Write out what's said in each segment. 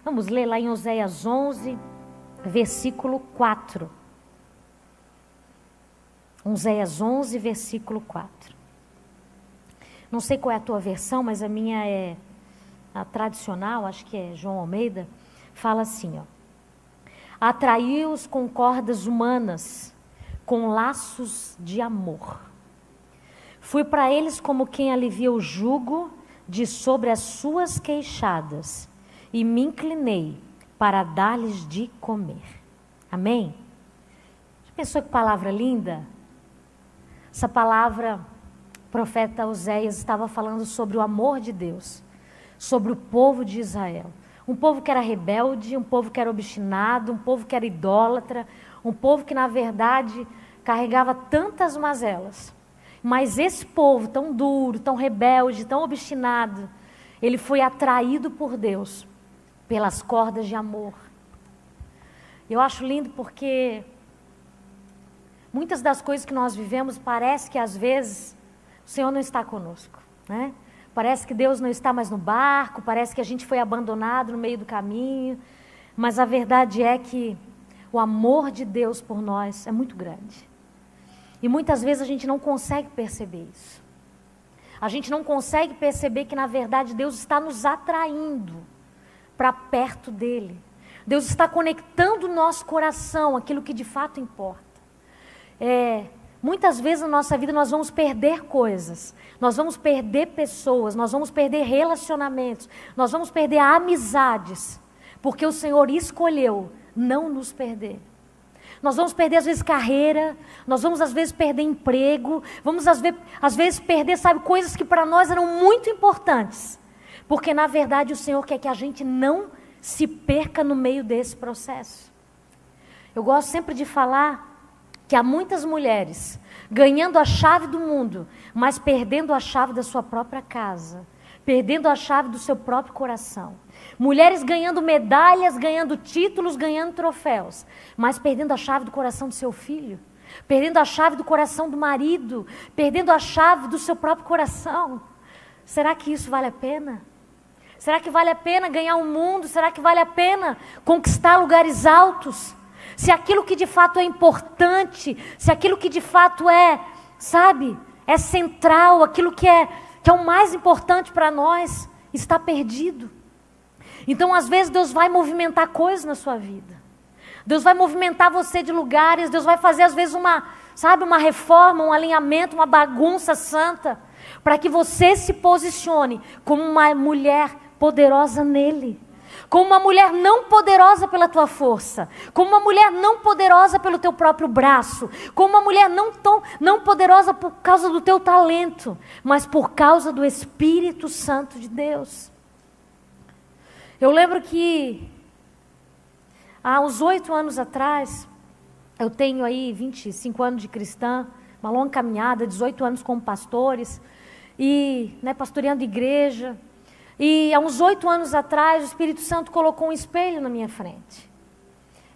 Vamos ler lá em Oséias 11, versículo 4. Oséias 11, versículo 4. Não sei qual é a tua versão, mas a minha é a tradicional, acho que é João Almeida. Fala assim, ó. Atraiu-os com cordas humanas, com laços de amor. Fui para eles como quem alivia o jugo de sobre as suas queixadas, e me inclinei para dar-lhes de comer. Amém? Já pensou que palavra linda? Essa palavra, o profeta Oséias estava falando sobre o amor de Deus, sobre o povo de Israel. Um povo que era rebelde, um povo que era obstinado, um povo que era idólatra, um povo que na verdade carregava tantas mazelas. Mas esse povo tão duro, tão rebelde, tão obstinado, ele foi atraído por Deus pelas cordas de amor. Eu acho lindo porque muitas das coisas que nós vivemos parece que às vezes o Senhor não está conosco, né? Parece que Deus não está mais no barco, parece que a gente foi abandonado no meio do caminho, mas a verdade é que o amor de Deus por nós é muito grande. E muitas vezes a gente não consegue perceber isso. A gente não consegue perceber que na verdade Deus está nos atraindo para perto dEle. Deus está conectando o nosso coração, aquilo que de fato importa. Muitas vezes na nossa vida nós vamos perder coisas, nós vamos perder pessoas, nós vamos perder relacionamentos, nós vamos perder amizades, porque o Senhor escolheu não nos perder. Nós vamos perder às vezes carreira, nós vamos às vezes perder emprego, vamos às vezes perder, sabe, coisas que para nós eram muito importantes, porque na verdade o Senhor quer que a gente não se perca no meio desse processo. Eu gosto sempre de falar que há muitas mulheres ganhando a chave do mundo, mas perdendo a chave da sua própria casa, perdendo a chave do seu próprio coração. Mulheres ganhando medalhas, ganhando títulos, ganhando troféus, mas perdendo a chave do coração do seu filho, perdendo a chave do coração do marido, perdendo a chave do seu próprio coração. Será que isso vale a pena? Será que vale a pena ganhar o mundo? Será que vale a pena conquistar lugares altos? Se aquilo que de fato é importante, se aquilo que de fato é, sabe, é central, aquilo que é o mais importante para nós, está perdido. Então, às vezes, Deus vai movimentar coisas na sua vida. Deus vai movimentar você de lugares, Deus vai fazer, às vezes, uma reforma, um alinhamento, uma bagunça santa, para que você se posicione como uma mulher poderosa nele. Como uma mulher não poderosa pela tua força, como uma mulher não poderosa pelo teu próprio braço, como uma mulher não poderosa por causa do teu talento, mas por causa do Espírito Santo de Deus. Eu lembro que há uns 8 anos atrás, eu tenho aí 25 anos de cristã, uma longa caminhada, 18 anos como pastores, e pastoreando igreja. E há uns 8 anos atrás, o Espírito Santo colocou um espelho na minha frente.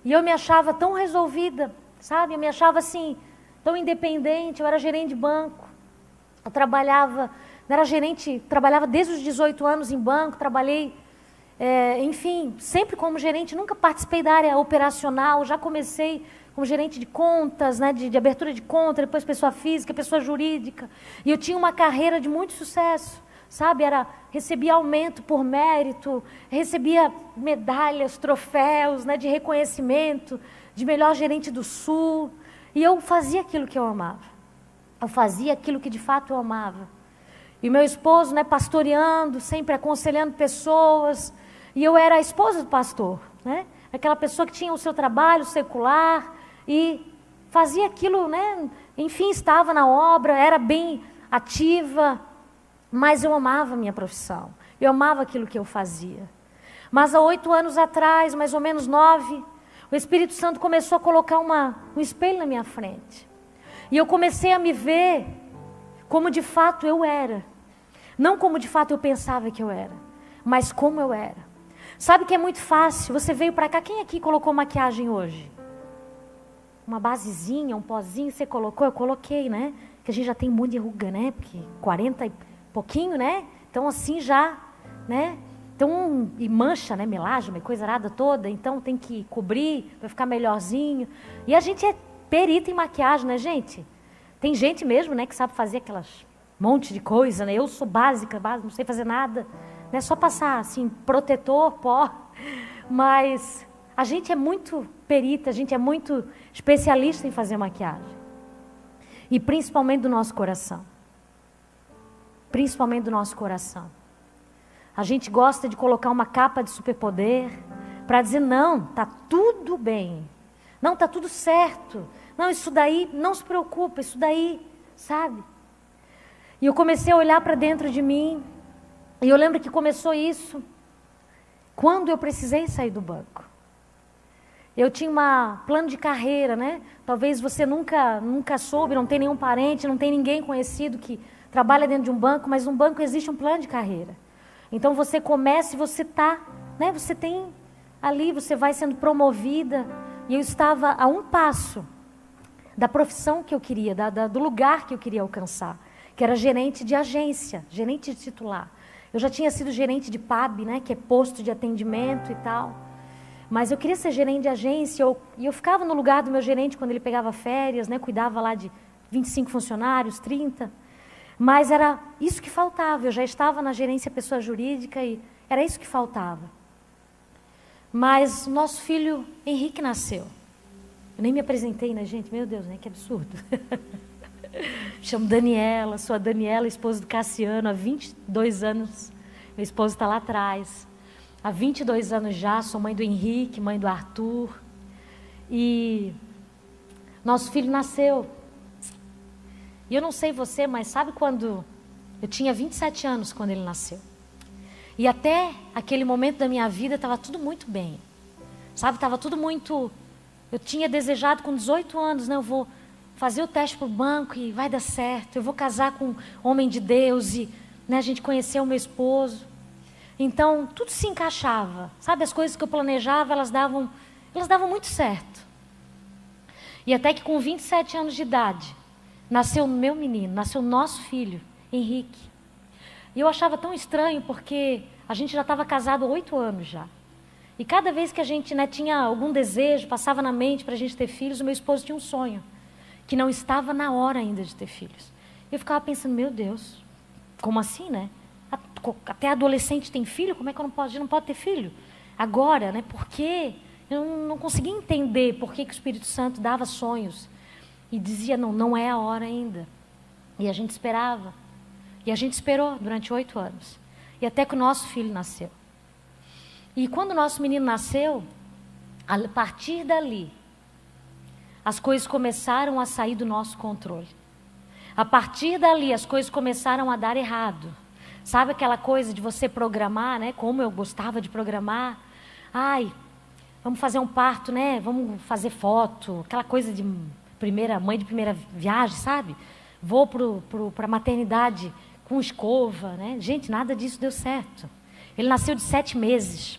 E eu me achava tão resolvida, sabe? Eu me achava assim, tão independente. Eu era gerente de banco. Eu trabalhava desde os 18 anos em banco, trabalhei, enfim, sempre como gerente. Nunca participei da área operacional, já comecei como gerente de contas, de abertura de conta, depois pessoa física, pessoa jurídica. E eu tinha uma carreira de muito sucesso. Sabe, recebia aumento por mérito, recebia medalhas, troféus, de reconhecimento, de melhor gerente do Sul. E eu fazia aquilo que eu amava. Eu fazia aquilo que de fato eu amava. E meu esposo, pastoreando, sempre aconselhando pessoas. E eu era a esposa do pastor, aquela pessoa que tinha o seu trabalho secular e fazia aquilo, enfim, estava na obra, era bem ativa. Mas eu amava a minha profissão, eu amava aquilo que eu fazia. Mas há 8 anos atrás, mais ou menos 9, o Espírito Santo começou a colocar um espelho na minha frente. E eu comecei a me ver como de fato eu era. Não como de fato eu pensava que eu era, mas como eu era. Sabe que é muito fácil, você veio para cá, quem aqui colocou maquiagem hoje? Uma basezinha, um pozinho, você colocou? Eu coloquei, Que a gente já tem muito de ruga, porque 40 e pouquinho, Então assim já, Então Então, e mancha, né, melasma e coisa arada toda, então tem que cobrir para ficar melhorzinho. E a gente é perita em maquiagem, né, gente? Tem gente mesmo, né, que sabe fazer aquelas monte de coisa, né? Eu sou básica, não sei fazer nada, né? Só passar, assim, protetor, pó. Mas a gente é muito perita, a gente é muito especialista em fazer maquiagem. E principalmente do nosso coração. Principalmente do nosso coração. A gente gosta de colocar uma capa de superpoder para dizer, não, tá tudo bem. Não, tá tudo certo. Não, isso daí, não se preocupa, isso daí, sabe? E eu comecei a olhar para dentro de mim. E eu lembro que começou isso quando eu precisei sair do banco. Eu tinha um plano de carreira, né? Talvez você nunca soube, não tem nenhum parente, não tem ninguém conhecido que trabalha dentro de um banco, mas no banco existe um plano de carreira. Então você começa e você está, né? Você tem ali, você vai sendo promovida. E eu estava a um passo da profissão que eu queria, do lugar que eu queria alcançar, que era gerente de agência, gerente de titular. Eu já tinha sido gerente de PAB, né? Que é posto de atendimento e tal. Mas eu queria ser gerente de agência, e eu ficava no lugar do meu gerente quando ele pegava férias, né? Cuidava lá de 25 funcionários, 30. Mas era isso que faltava. Eu já estava na gerência pessoa jurídica e era isso que faltava. Mas nosso filho Henrique nasceu. Eu nem me apresentei, né, gente? Meu Deus, né? Que absurdo. Me chamo Daniela, sou a Daniela, esposa do Cassiano, há 22 anos. Meu esposo está lá atrás. Há 22 anos já, sou mãe do Henrique, mãe do Arthur. E nosso filho nasceu. E eu não sei você, mas sabe quando... Eu tinha 27 anos quando ele nasceu. E até aquele momento da minha vida estava tudo muito bem. Sabe, estava tudo muito... Eu tinha desejado com 18 anos, né? Eu vou fazer o teste para o banco e vai dar certo. Eu vou casar com um homem de Deus e, né, a gente conheceu o meu esposo. Então, tudo se encaixava. Sabe, as coisas que eu planejava, elas davam muito certo. E até que com 27 anos de idade, nasceu meu menino, nasceu nosso filho, Henrique. E eu achava tão estranho porque a gente já estava casado há 8 anos já. E cada vez que a gente, né, tinha algum desejo, passava na mente para a gente ter filhos, o meu esposo tinha um sonho, que não estava na hora ainda de ter filhos. Eu ficava pensando, meu Deus, como assim, né? Até adolescente tem filho, como é que a gente não pode ter filho? Agora, né? Por quê? Eu não conseguia entender por que o Espírito Santo dava sonhos e dizia, não é a hora ainda. E a gente esperava. E a gente esperou durante 8 anos. E até que o nosso filho nasceu. E quando o nosso menino nasceu, a partir dali, as coisas começaram a sair do nosso controle. A partir dali, as coisas começaram a dar errado. Sabe aquela coisa de você programar, né? Como eu gostava de programar. Ai, vamos fazer um parto, né? Vamos fazer foto. Aquela coisa de mãe de primeira viagem, sabe? Vou para a maternidade com escova, né? Gente, nada disso deu certo. Ele nasceu de 7 meses.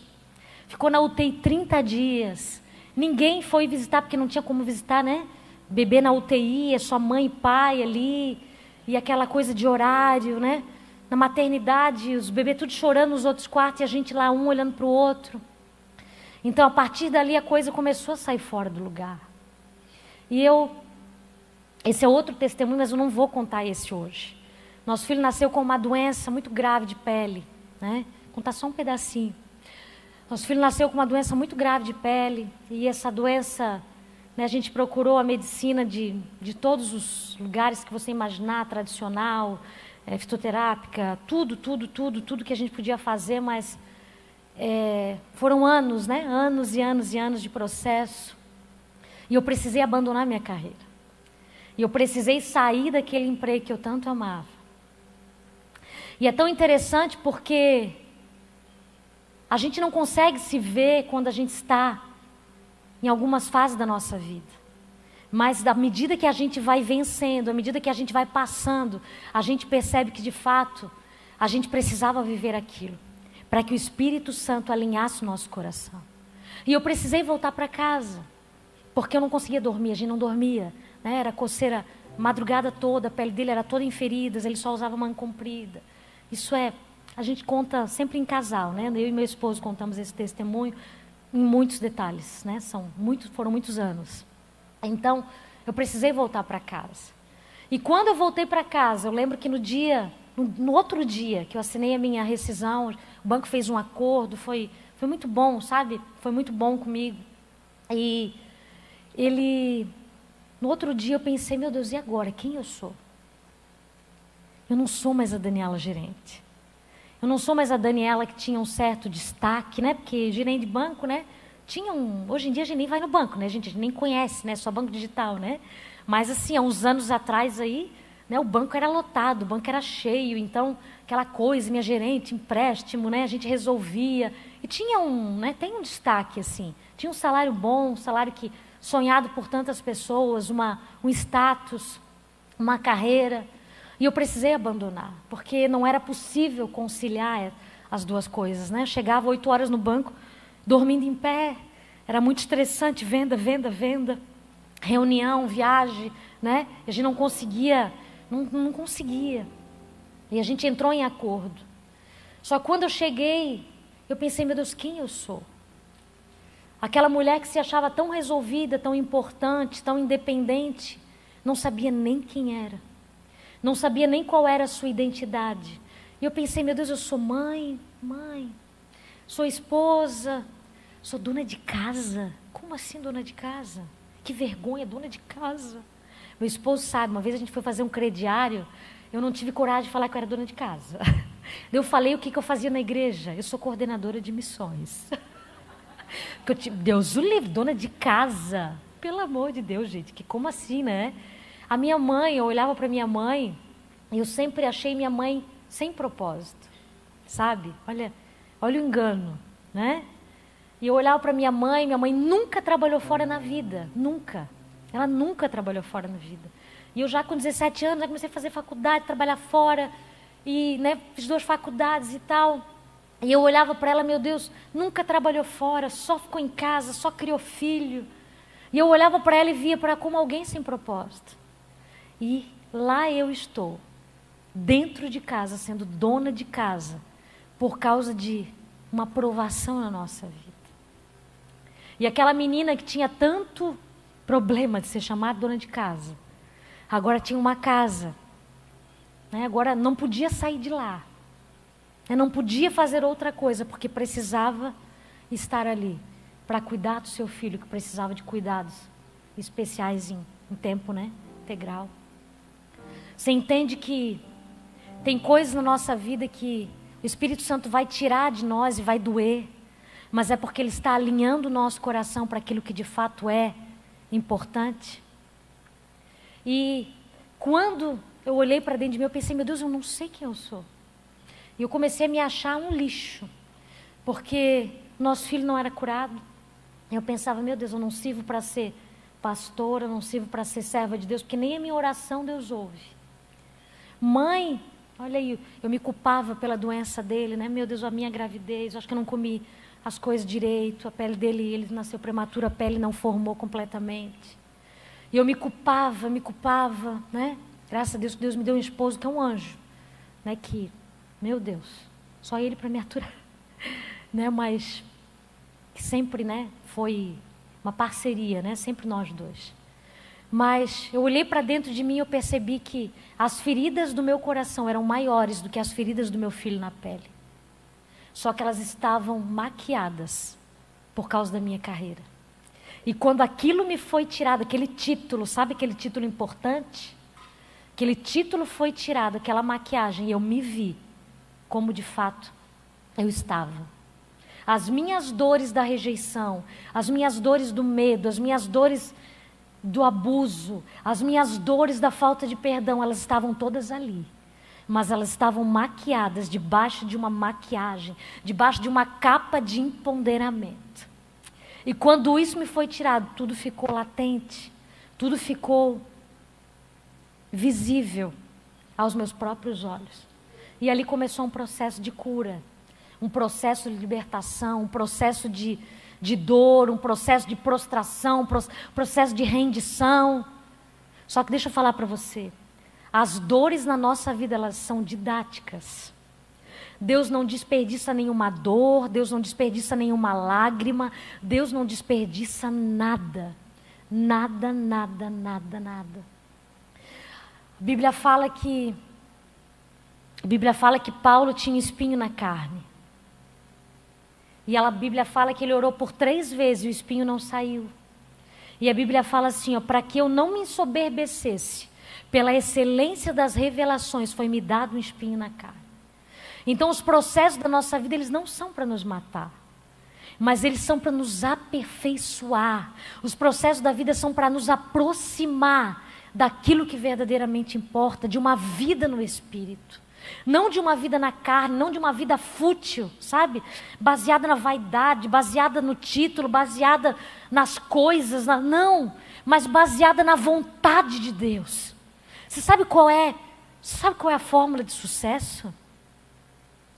Ficou na UTI 30 dias. Ninguém foi visitar, porque não tinha como visitar, né? Bebê na UTI, é só mãe e pai ali. E aquela coisa de horário, né? Na maternidade, os bebês tudo chorando nos outros quartos e a gente lá, um olhando para o outro. Então, a partir dali, a coisa começou a sair fora do lugar. E esse é outro testemunho, mas eu não vou contar esse hoje. Nosso filho nasceu com uma doença muito grave de pele, né? Vou contar só um pedacinho. Nosso filho nasceu com uma doença muito grave de pele, e essa doença, né, a gente procurou a medicina de todos os lugares que você imaginar, tradicional, fitoterápica, tudo que a gente podia fazer, mas foram anos, né? Anos e anos e anos de processo. E eu precisei abandonar minha carreira. E eu precisei sair daquele emprego que eu tanto amava. E é tão interessante porque a gente não consegue se ver quando a gente está em algumas fases da nossa vida. Mas à medida que a gente vai vencendo, à medida que a gente vai passando, a gente percebe que de fato a gente precisava viver aquilo, para que o Espírito Santo alinhasse o nosso coração. E eu precisei voltar para casa, porque eu não conseguia dormir, a gente não dormia, né? Era coceira madrugada toda, a pele dele era toda em feridas, ele só usava manga comprida. Isso é a gente conta sempre em casal, né? Eu e meu esposo contamos esse testemunho em muitos detalhes, né? Foram muitos anos. Então, eu precisei voltar para casa. E quando eu voltei para casa, eu lembro que no outro dia que eu assinei a minha rescisão, o banco fez um acordo, foi muito bom, sabe? Foi muito bom comigo. E no outro dia eu pensei, meu Deus, e agora? Quem eu sou? Eu não sou mais a Daniela gerente. Eu não sou mais a Daniela que tinha um certo destaque, né? Porque gerente de banco, né? Hoje em dia a gente nem vai no banco, né? A gente nem conhece, né? Só banco digital, né? Mas assim, há uns anos atrás aí, né? O banco era lotado, o banco era cheio. Então, aquela coisa, minha gerente, empréstimo, né? A gente resolvia. E tinha tem um destaque, assim. Tinha um salário bom, um salário que sonhado por tantas pessoas, um status, uma carreira. E eu precisei abandonar, porque não era possível conciliar as duas coisas, né? Chegava 8 horas no banco, dormindo em pé, era muito estressante, venda, reunião, viagem, né? E a gente não conseguia. E a gente entrou em acordo. Só que quando eu cheguei, eu pensei, meu Deus, quem eu sou? Aquela mulher que se achava tão resolvida, tão importante, tão independente, não sabia nem quem era. Não sabia nem qual era a sua identidade. E eu pensei, meu Deus, eu sou mãe, sou esposa, sou dona de casa. Como assim dona de casa? Que vergonha, dona de casa. Meu esposo sabe, uma vez a gente foi fazer um crediário, eu não tive coragem de falar que eu era dona de casa. Eu falei o que eu fazia na igreja. Eu sou coordenadora de missões. Deus o livre, dona de casa. Pelo amor de Deus, gente, que como assim, né? A minha mãe, eu olhava para minha mãe, e eu sempre achei minha mãe sem propósito, sabe? Olha o engano, né? E eu olhava para minha mãe nunca trabalhou fora na vida, nunca. Ela nunca trabalhou fora na vida. E eu já com 17 anos, já comecei a fazer faculdade, trabalhar fora, e né, fiz 2 faculdades e tal. E eu olhava para ela, meu Deus, nunca trabalhou fora, só ficou em casa, só criou filho. E eu olhava para ela e via para como alguém sem propósito. E lá eu estou, dentro de casa, sendo dona de casa, por causa de uma aprovação na nossa vida. E aquela menina que tinha tanto problema de ser chamada dona de casa, agora tinha uma casa, né? Agora não podia sair de lá, né? Não podia fazer outra coisa, porque precisava estar ali, para cuidar do seu filho, que precisava de cuidados especiais em tempo, né, integral. Você entende que tem coisas na nossa vida que o Espírito Santo vai tirar de nós e vai doer, mas é porque Ele está alinhando o nosso coração para aquilo que de fato é importante. E quando eu olhei para dentro de mim, eu pensei, meu Deus, eu não sei quem eu sou. E eu comecei a me achar um lixo, porque nosso filho não era curado. Eu pensava, meu Deus, eu não sirvo para ser pastora, eu não sirvo para ser serva de Deus, porque nem a minha oração Deus ouve. Mãe, olha aí, eu me culpava pela doença dele, né? Meu Deus, a minha gravidez, eu acho que eu não comi as coisas direito, a pele dele, ele nasceu prematuro, a pele não formou completamente. E eu me culpava, né? Graças a Deus que Deus me deu um esposo que é um anjo, né? Que, meu Deus, só ele para me aturar, né? Mas que sempre, né? Foi uma parceria, né? Sempre nós dois. Mas eu olhei para dentro de mim e eu percebi que as feridas do meu coração eram maiores do que as feridas do meu filho na pele. Só que elas estavam maquiadas por causa da minha carreira. E quando aquilo me foi tirado, aquele título, sabe aquele título importante? Aquele título foi tirado, aquela maquiagem, e eu me vi como de fato eu estava. As minhas dores da rejeição, as minhas dores do medo, as minhas dores do abuso, as minhas dores da falta de perdão, elas estavam todas ali. Mas elas estavam maquiadas debaixo de uma maquiagem, debaixo de uma capa de empoderamento. E quando isso me foi tirado, tudo ficou latente, tudo ficou visível aos meus próprios olhos. E ali começou um processo de cura, um processo de libertação, um processo de dor, um processo de prostração, um processo de rendição. Só que deixa eu falar para você, as dores na nossa vida, elas são didáticas. Deus não desperdiça nenhuma dor, Deus não desperdiça nenhuma lágrima, Deus não desperdiça nada. Nada, nada, nada, nada. A Bíblia fala que Paulo tinha espinho na carne. E a Bíblia fala que ele orou por 3 vezes e o espinho não saiu. E a Bíblia fala assim, para que eu não me ensoberbecesse, pela excelência das revelações foi-me dado um espinho na carne. Então os processos da nossa vida, eles não são para nos matar, mas eles são para nos aperfeiçoar. Os processos da vida são para nos aproximar daquilo que verdadeiramente importa, de uma vida no Espírito. Não de uma vida na carne, não de uma vida fútil, sabe? Baseada na vaidade, baseada no título, baseada nas coisas, não, mas baseada na vontade de Deus. Você sabe qual é a fórmula de sucesso?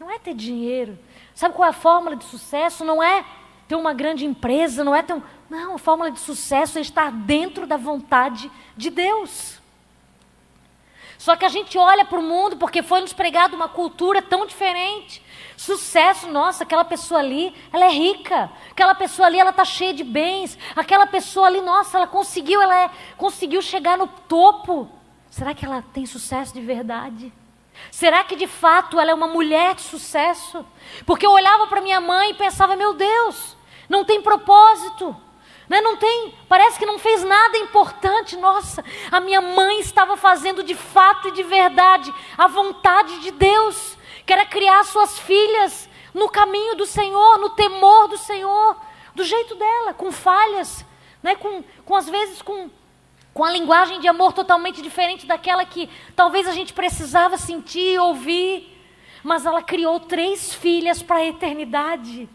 Não é ter dinheiro. Sabe qual é a fórmula de sucesso? Não é ter uma grande empresa, não, a fórmula de sucesso é estar dentro da vontade de Deus. Só que a gente olha para o mundo porque foi nos pregado uma cultura tão diferente. Sucesso, nossa, aquela pessoa ali, ela é rica. Aquela pessoa ali, ela está cheia de bens. Aquela pessoa ali, nossa, ela conseguiu chegar no topo. Será que ela tem sucesso de verdade? Será que de fato ela é uma mulher de sucesso? Porque eu olhava para minha mãe e pensava, meu Deus, não tem propósito. Não tem, parece que não fez nada importante. Nossa, a minha mãe estava fazendo de fato e de verdade a vontade de Deus, que era criar suas filhas no caminho do Senhor, no temor do Senhor, do jeito dela, com falhas, às vezes com a linguagem de amor totalmente diferente daquela que talvez a gente precisava sentir, ouvir. Mas ela criou 3 filhas para a eternidade.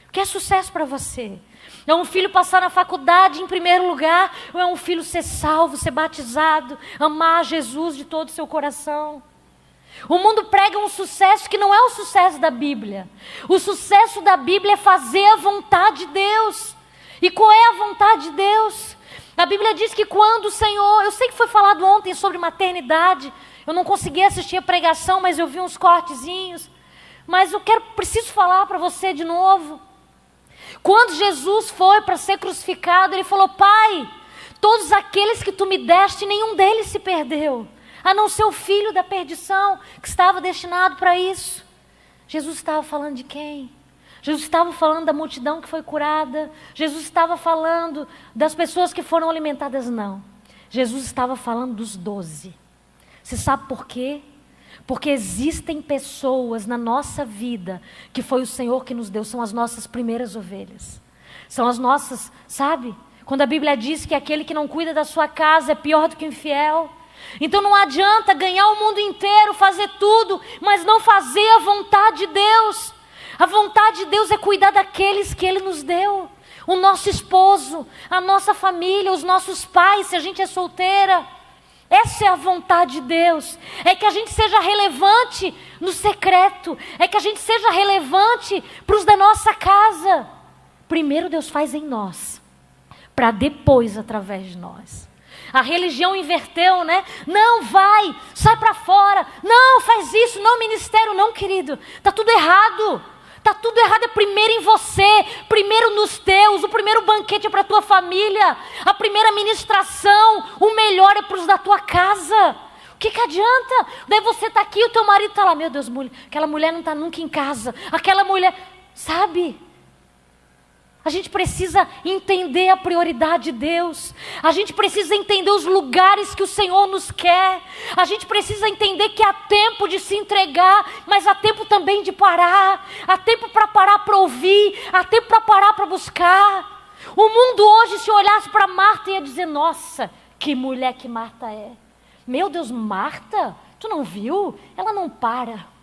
O que é sucesso para você? É um filho passar na faculdade em primeiro lugar? Ou é um filho ser salvo, ser batizado, amar Jesus de todo o seu coração? O mundo prega um sucesso que não é o sucesso da Bíblia. O sucesso da Bíblia é fazer a vontade de Deus. E qual é a vontade de Deus? A Bíblia diz que quando o Senhor... Eu sei que foi falado ontem sobre maternidade. Eu não consegui assistir a pregação, mas eu vi uns cortezinhos. Mas eu preciso falar para você de novo. Quando Jesus foi para ser crucificado, ele falou, Pai, todos aqueles que tu me deste, nenhum deles se perdeu, a não ser o filho da perdição, que estava destinado para isso. Jesus estava falando de quem? Jesus estava falando da multidão que foi curada. Jesus estava falando das pessoas que foram alimentadas, não. Jesus estava falando dos 12. Você sabe por quê? Porque existem pessoas na nossa vida que foi o Senhor que nos deu, são as nossas primeiras ovelhas. São as nossas, sabe? Quando a Bíblia diz que aquele que não cuida da sua casa é pior do que o infiel. Então não adianta ganhar o mundo inteiro, fazer tudo, mas não fazer a vontade de Deus. A vontade de Deus é cuidar daqueles que Ele nos deu. O nosso esposo, a nossa família, os nossos pais, se a gente é solteira. Essa é a vontade de Deus, é que a gente seja relevante no secreto, é que a gente seja relevante para os da nossa casa. Primeiro Deus faz em nós, para depois através de nós. A religião inverteu, Não, vai, sai para fora, não, faz isso, não, ministério, não, querido, está tudo errado. Está tudo errado, é primeiro em você, primeiro nos teus, o primeiro banquete é para a tua família, a primeira ministração, o melhor é para os da tua casa. O que adianta? Daí você está aqui e o teu marido está lá, meu Deus, aquela mulher não está nunca em casa, aquela mulher, sabe? A gente precisa entender a prioridade de Deus. A gente precisa entender os lugares que o Senhor nos quer. A gente precisa entender que há tempo de se entregar, mas há tempo também de parar. Há tempo para parar para ouvir. Há tempo para parar para buscar. O mundo hoje, se olhasse para Marta, ia dizer, nossa, que mulher que Marta é. Meu Deus, Marta, tu não viu? Ela não para.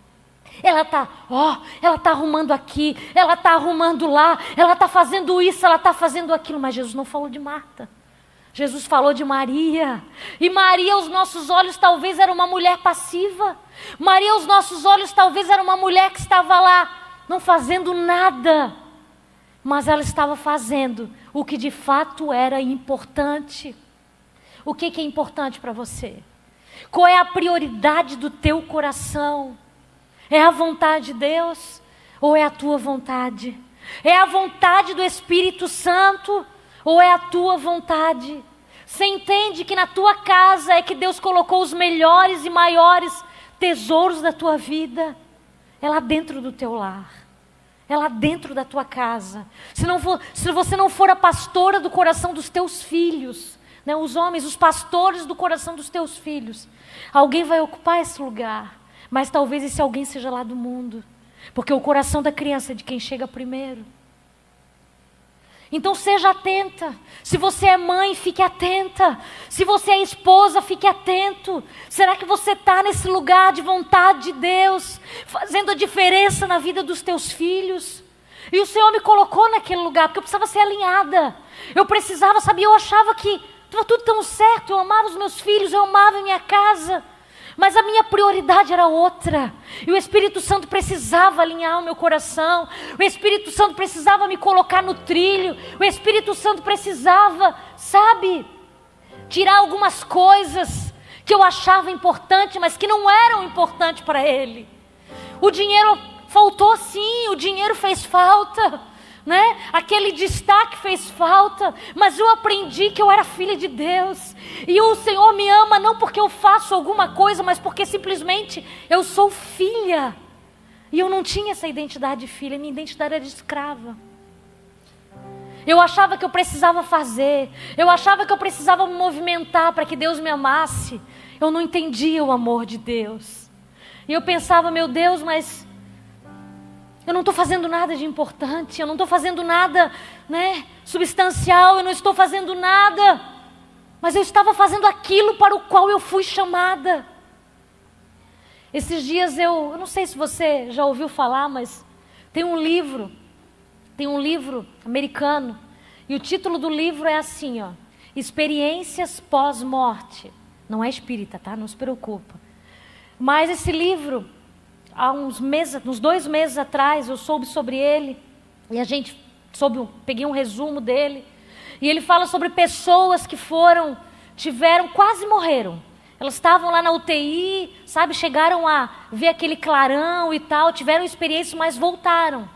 Ela está arrumando aqui, ela está arrumando lá, ela está fazendo isso, ela está fazendo aquilo. Mas Jesus não falou de Marta. Jesus falou de Maria. E Maria, aos nossos olhos, talvez era uma mulher passiva. Maria, aos nossos olhos, talvez era uma mulher que estava lá, não fazendo nada. Mas ela estava fazendo o que de fato era importante. O que é importante para você? Qual é a prioridade do teu coração? É a vontade de Deus ou é a tua vontade? É a vontade do Espírito Santo ou é a tua vontade? Você entende que na tua casa é que Deus colocou os melhores e maiores tesouros da tua vida? É lá dentro do teu lar. É lá dentro da tua casa. Se você não for a pastora do coração dos teus filhos, né, os homens, os pastores do coração dos teus filhos, alguém vai ocupar esse lugar. Mas talvez esse alguém seja lá do mundo. Porque o coração da criança é de quem chega primeiro. Então seja atenta. Se você é mãe, fique atenta. Se você é esposa, fique atento. Será que você está nesse lugar de vontade de Deus, fazendo a diferença na vida dos teus filhos? E o Senhor me colocou naquele lugar, porque eu precisava ser alinhada. Eu precisava, sabia, eu achava que estava tudo tão certo. Eu amava os meus filhos, eu amava a minha casa. Mas a minha prioridade era outra. E o Espírito Santo precisava alinhar o meu coração. O Espírito Santo precisava me colocar no trilho. O Espírito Santo precisava, sabe, tirar algumas coisas que eu achava importante, mas que não eram importantes para Ele. O dinheiro faltou sim, o dinheiro fez falta, né? Aquele destaque fez falta, mas eu aprendi que eu era filha de Deus. E o Senhor me ama não porque eu faço alguma coisa, mas porque simplesmente eu sou filha. E eu não tinha essa identidade de filha, minha identidade era de escrava. Eu achava que eu precisava fazer, eu achava que eu precisava me movimentar para que Deus me amasse. Eu não entendia o amor de Deus. E eu pensava, meu Deus, mas eu não estou fazendo nada de importante, eu não estou fazendo nada, né, substancial, eu não estou fazendo nada, mas eu estava fazendo aquilo para o qual eu fui chamada. Esses dias eu não sei se você já ouviu falar, mas tem um livro americano, e o título do livro é assim, ó, Experiências pós-morte. Não é espírita, tá? Não se preocupa. Mas esse livro, há uns 2 meses atrás, eu soube sobre ele, e peguei um resumo dele, e ele fala sobre pessoas que quase morreram. Elas estavam lá na UTI, sabe, chegaram a ver aquele clarão e tal, tiveram experiências, mas voltaram.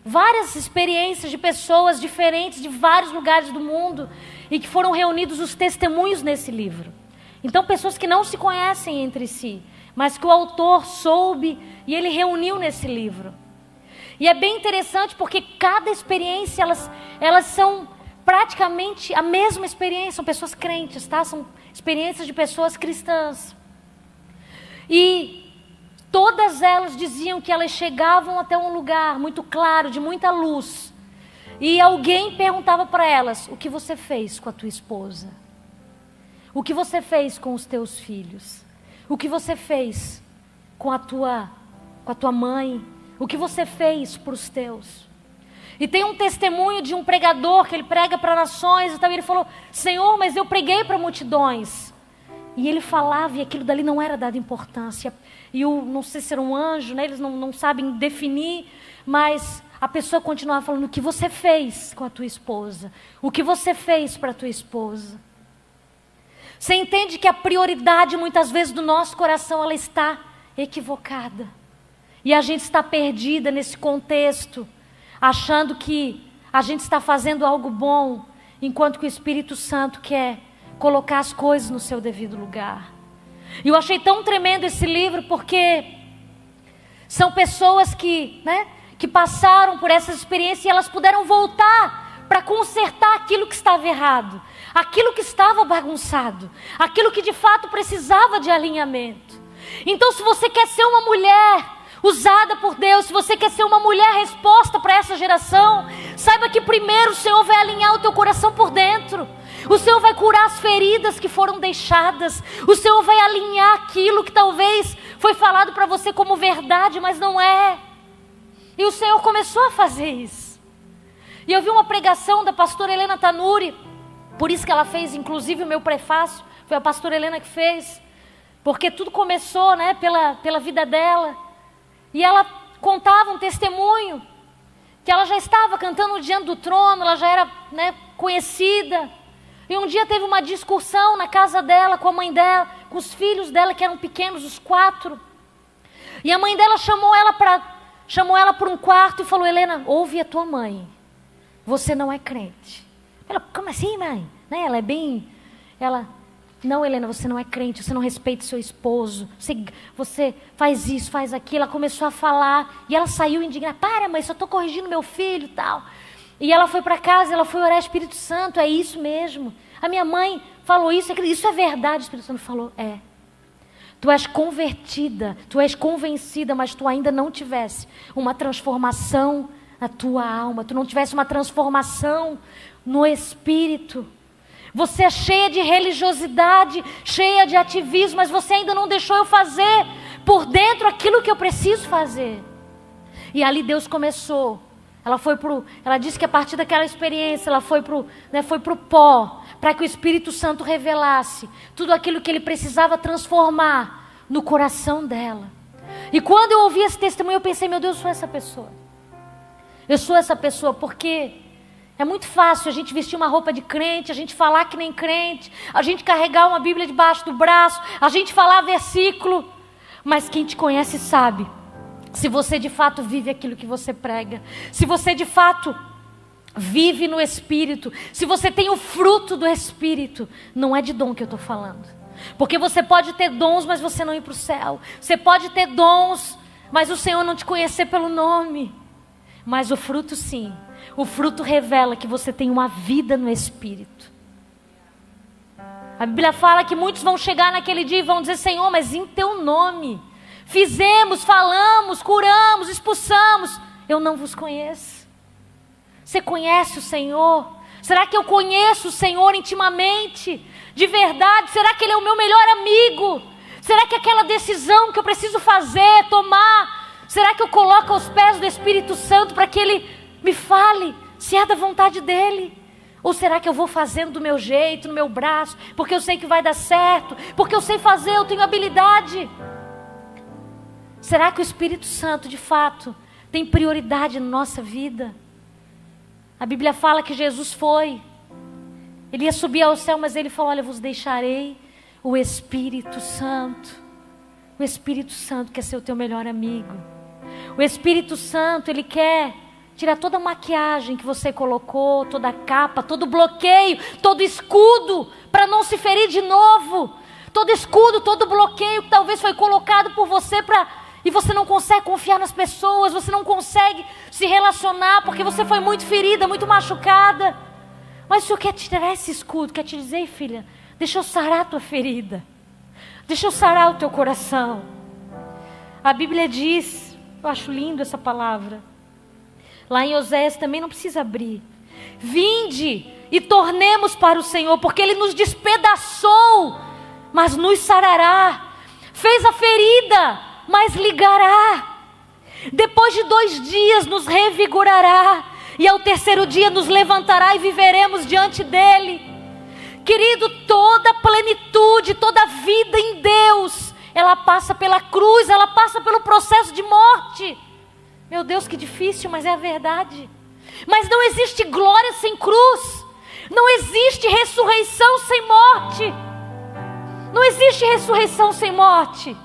Várias experiências de pessoas diferentes de vários lugares do mundo, e que foram reunidos os testemunhos nesse livro. Então, pessoas que não se conhecem entre si, mas que o autor soube e ele reuniu nesse livro. E é bem interessante porque cada experiência, elas são praticamente a mesma experiência, são pessoas crentes, tá? São experiências de pessoas cristãs. E todas elas diziam que elas chegavam até um lugar muito claro, de muita luz. E alguém perguntava para elas, o que você fez com a tua esposa? O que você fez com os teus filhos? O que você fez com a tua mãe? O que você fez para os teus? E tem um testemunho de um pregador que ele prega para nações e tal, e ele falou, Senhor, mas eu preguei para multidões. E ele falava e aquilo dali não era dado importância. E não sei se era um anjo, né? Eles não sabem definir, mas a pessoa continuava falando, o que você fez com a tua esposa? O que você fez para a tua esposa? Você entende que a prioridade muitas vezes do nosso coração, ela está equivocada. E a gente está perdida nesse contexto, achando que a gente está fazendo algo bom, enquanto que o Espírito Santo quer colocar as coisas no seu devido lugar. E eu achei tão tremendo esse livro, porque são pessoas que passaram por essa experiência e elas puderam voltar para consertar aquilo que estava errado, aquilo que estava bagunçado, aquilo que de fato precisava de alinhamento. Então, se você quer ser uma mulher usada por Deus, se você quer ser uma mulher resposta para essa geração, saiba que primeiro o Senhor vai alinhar o teu coração por dentro. O Senhor vai curar as feridas que foram deixadas. O Senhor vai alinhar aquilo que talvez foi falado para você como verdade, mas não é. E o Senhor começou a fazer isso. E eu vi uma pregação da pastora Helena Tanuri, por isso que ela fez inclusive o meu prefácio, foi a pastora Helena que fez, porque tudo começou, né, pela vida dela. E ela contava um testemunho, que ela já estava cantando diante do trono, ela já era, né, conhecida. E um dia teve uma discussão na casa dela, com a mãe dela, com os filhos dela que eram pequenos, os 4. E a mãe dela chamou ela para um quarto e falou: Helena, ouve a tua mãe. Você não é crente. Ela, como assim, mãe? Né? Não, Helena, você não é crente, você não respeita seu esposo, você faz isso, faz aquilo. Ela começou a falar e ela saiu indignada. Para, mãe, só estou corrigindo meu filho e tal. E ela foi para casa, ela foi orar, Espírito Santo, é isso mesmo. A minha mãe falou isso, isso é verdade. O Espírito Santo falou, é. Tu és convertida, tu és convencida, mas tu ainda não tivesse uma transformação na tua alma, tu não tivesse uma transformação no espírito. Você é cheia de religiosidade, cheia de ativismo, mas você ainda não deixou eu fazer por dentro aquilo que eu preciso fazer. E ali Deus começou. Ela disse que a partir daquela experiência, ela foi pro pó, para que o Espírito Santo revelasse tudo aquilo que ele precisava transformar no coração dela. E quando eu ouvi esse testemunho, eu pensei, meu Deus, eu sou essa pessoa. Eu sou essa pessoa porque é muito fácil a gente vestir uma roupa de crente, a gente falar que nem crente, a gente carregar uma Bíblia debaixo do braço, a gente falar versículo. Mas quem te conhece sabe, se você de fato vive aquilo que você prega, se você de fato vive no Espírito, se você tem o fruto do Espírito, não é de dom que eu estou falando. Porque você pode ter dons, mas você não ir para o céu. Você pode ter dons, mas o Senhor não te conhecer pelo nome. Mas o fruto sim. O fruto revela que você tem uma vida no Espírito. A Bíblia fala que muitos vão chegar naquele dia e vão dizer, Senhor, mas em teu nome fizemos, falamos, curamos, expulsamos. Eu não vos conheço. Você conhece o Senhor? Será que eu conheço o Senhor intimamente? De verdade? Será que Ele é o meu melhor amigo? Será que aquela decisão que eu preciso fazer, tomar, será que eu coloco aos pés do Espírito Santo para que Ele me fale se é da vontade dEle? Ou será que eu vou fazendo do meu jeito, no meu braço, porque eu sei que vai dar certo, porque eu sei fazer, eu tenho habilidade? Será que o Espírito Santo, de fato, tem prioridade na nossa vida? A Bíblia fala que Jesus Ele ia subir ao céu, mas Ele falou, olha, vos deixarei o Espírito Santo. O Espírito Santo quer ser o teu melhor amigo. O Espírito Santo, Ele quer tirar toda a maquiagem que você colocou, toda a capa, todo o bloqueio, todo escudo, para não se ferir de novo. Todo escudo, todo bloqueio que talvez foi colocado por você e você não consegue confiar nas pessoas, você não consegue se relacionar, porque você foi muito ferida, muito machucada. Mas o Senhor quer tirar esse escudo, quer te dizer, filha, deixa eu sarar a tua ferida. Deixa eu sarar o teu coração. A Bíblia diz, eu acho lindo essa palavra. Lá em Oséias também não precisa abrir. Vinde e tornemos para o Senhor, porque Ele nos despedaçou, mas nos sarará. Fez a ferida, mas ligará. Depois de 2 dias nos revigorará. E ao 3º dia nos levantará e viveremos diante dEle. Querido, toda plenitude, toda vida em Deus, ela passa pela cruz, ela passa pelo processo de morte. Meu Deus, que difícil, mas é a verdade. Mas não existe glória sem cruz. Não existe ressurreição sem morte. Não existe ressurreição sem morte.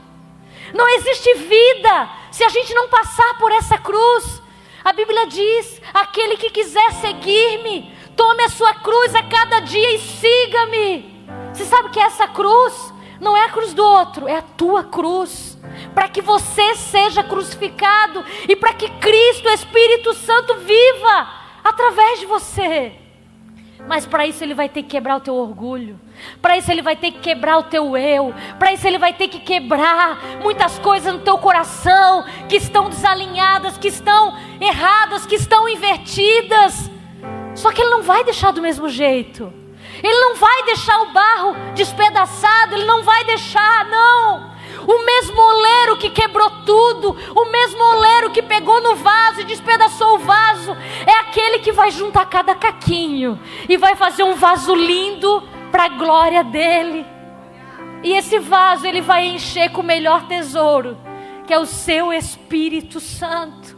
Não existe vida se a gente não passar por essa cruz. A Bíblia diz, aquele que quiser seguir-me, tome a sua cruz a cada dia e siga-me. Você sabe o que é essa cruz? Não é a cruz do outro, é a tua cruz. Para que você seja crucificado e para que Cristo, o Espírito Santo, viva através de você. Mas para isso Ele vai ter que quebrar o teu orgulho. Para isso Ele vai ter que quebrar o teu eu. Para isso Ele vai ter que quebrar muitas coisas no teu coração que estão desalinhadas, que estão erradas, que estão invertidas. Só que Ele não vai deixar do mesmo jeito. Ele não vai deixar o barro despedaçado. Ele não vai deixar, não. O mesmo oleiro que quebrou tudo, o mesmo oleiro que pegou no vaso e despedaçou o vaso, é aquele que vai juntar cada caquinho e vai fazer um vaso lindo para a glória dele. E esse vaso Ele vai encher com o melhor tesouro, que é o seu Espírito Santo.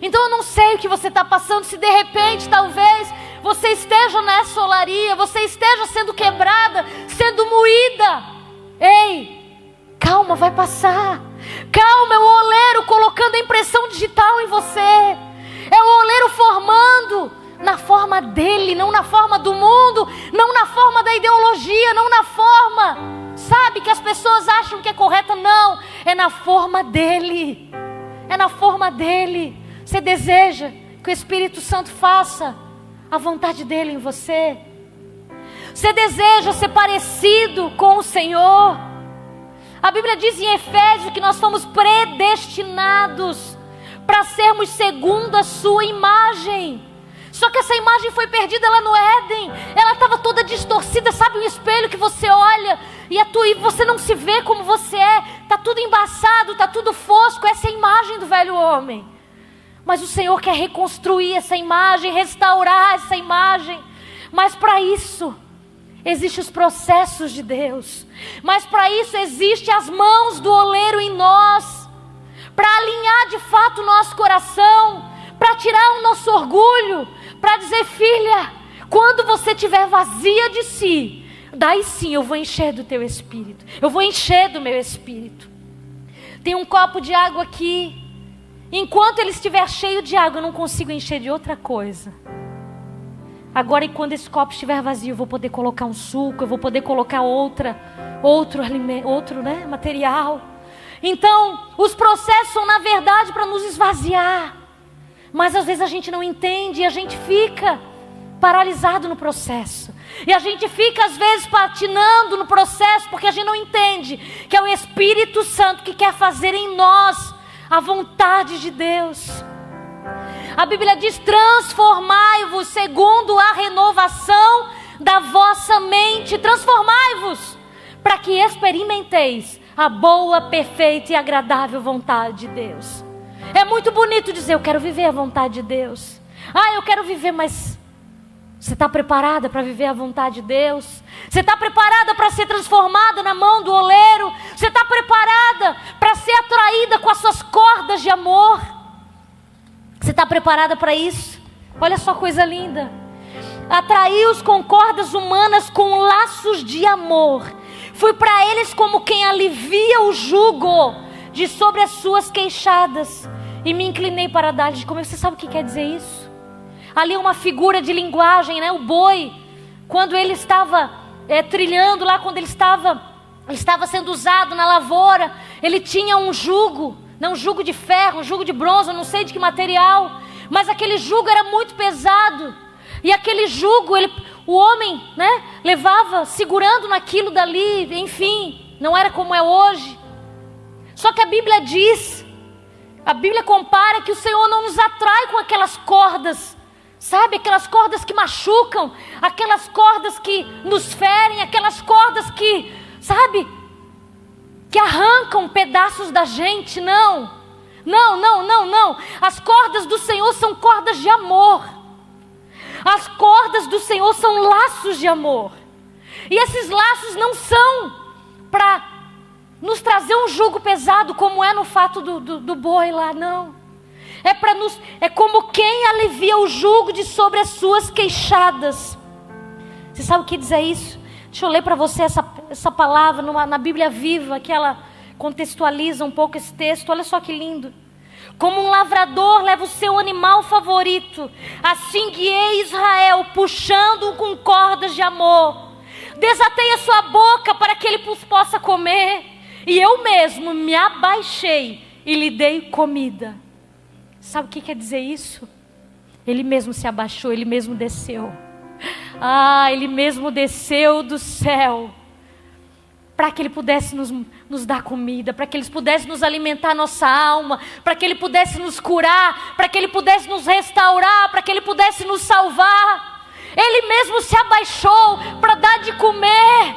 Então eu não sei o que você está passando, se de repente talvez você esteja nessa olaria, você esteja sendo quebrada, sendo moída. Ei, calma, vai passar. Calma, é o oleiro colocando a impressão digital em você. É o oleiro formando na forma dele, não na forma do mundo, não na forma da ideologia, não na forma, sabe, que as pessoas acham que é correta. Não, é na forma dele. É na forma dele. Você deseja que o Espírito Santo faça a vontade dele em você? Você deseja ser parecido com o Senhor? A Bíblia diz em Efésios que nós fomos predestinados para sermos segundo a sua imagem. Só que essa imagem foi perdida lá no Éden. Ela estava toda distorcida. Sabe um espelho que você olha e você não se vê como você é? Está tudo embaçado, está tudo fosco. Essa é a imagem do velho homem. Mas o Senhor quer reconstruir essa imagem, restaurar essa imagem. Mas para isso existem os processos de Deus. Mas para isso existem as mãos do oleiro em nós, para alinhar de fato o nosso coração, para tirar o nosso orgulho, para dizer: filha, quando você estiver vazia de si, daí sim eu vou encher do teu espírito, eu vou encher do meu espírito. Tem um copo de água aqui. Enquanto ele estiver cheio de água, eu não consigo encher de outra coisa. Agora, quando esse copo estiver vazio, eu vou poder colocar um suco, eu vou poder colocar outro material. Então, os processos são, na verdade, para nos esvaziar. Mas às vezes a gente não entende e a gente fica paralisado no processo. E a gente fica às vezes patinando no processo porque a gente não entende que é o Espírito Santo que quer fazer em nós a vontade de Deus. A Bíblia diz: transformai-vos segundo a renovação da vossa mente. Transformai-vos para que experimenteis a boa, perfeita e agradável vontade de Deus. É muito bonito dizer: eu quero viver a vontade de Deus. Eu quero viver, mas você está preparada para viver a vontade de Deus? Você está preparada para ser transformada na mão do oleiro? Você está preparada para ser atraída com as suas cordas de amor? Você está preparada para isso? Olha só, coisa linda. Atraí-os com cordas humanas, com laços de amor. Fui para eles como quem alivia o jugo de sobre as suas queixadas, e me inclinei para dar-lhes de comer. Você sabe o que quer dizer isso? Ali é uma figura de linguagem, né? O boi, quando ele estava trilhando lá, quando ele estava sendo usado na lavoura, ele tinha um jugo, não um jugo de ferro, um jugo de bronze, não sei de que material, mas aquele jugo era muito pesado. E aquele jugo, o homem, né, levava segurando naquilo dali, enfim, não era como é hoje. Só que a Bíblia diz, a Bíblia compara que o Senhor não nos atrai com aquelas cordas, sabe, aquelas cordas que machucam, aquelas cordas que nos ferem, aquelas cordas que, sabe, que arrancam pedaços da gente. Não. As cordas do Senhor são cordas de amor. As cordas do Senhor são laços de amor. E esses laços não são para nos trazer um jugo pesado, como é no fato do boi lá, não. É como quem alivia o jugo de sobre as suas queixadas. Você sabe o que diz isso? Deixa eu ler para você essa palavra na Bíblia Viva, que ela contextualiza um pouco esse texto. Olha só que lindo. Como um lavrador leva o seu animal favorito, assim guiei Israel, puxando-o com cordas de amor. Desatei a sua boca para que ele possa comer, e eu mesmo me abaixei e lhe dei comida. Sabe o que quer dizer isso? Ele mesmo se abaixou, ele mesmo desceu. Ele mesmo desceu do céu para que ele pudesse nos dar comida, para que ele pudesse nos alimentar nossa alma, para que ele pudesse nos curar, para que ele pudesse nos restaurar, para que ele pudesse nos salvar. Ele mesmo se abaixou para dar de comer.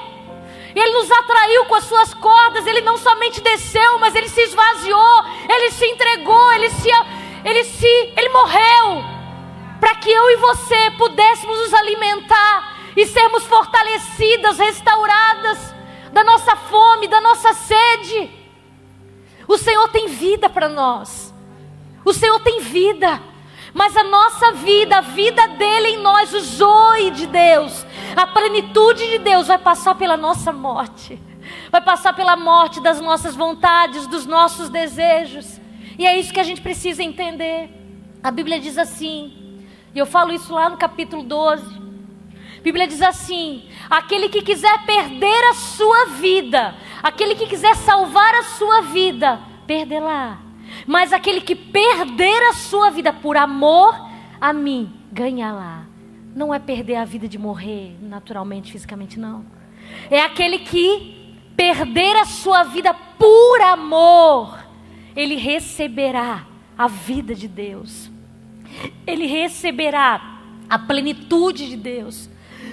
Ele nos atraiu com as suas cordas. Ele não somente desceu, mas ele se esvaziou, ele se entregou, ele morreu para que eu e você pudéssemos nos alimentar e sermos fortalecidas, restauradas da nossa fome, da nossa sede. O Senhor tem vida para nós. O Senhor tem vida. Mas a nossa vida, a vida dele em nós, o zoe de Deus, a plenitude de Deus vai passar pela nossa morte. vai passar pela morte das nossas vontades, dos nossos desejos. E é isso que a gente precisa entender. A Bíblia diz assim, e eu falo isso lá no capítulo 12. A Bíblia diz assim: aquele que quiser perder a sua vida, aquele que quiser salvar a sua vida, perdê-la. Mas aquele que perder a sua vida por amor a mim, ganhá-la. Não é perder a vida de morrer naturalmente, fisicamente, não. É aquele que perder a sua vida por amor, ele receberá a vida de Deus. Ele receberá a plenitude de Deus.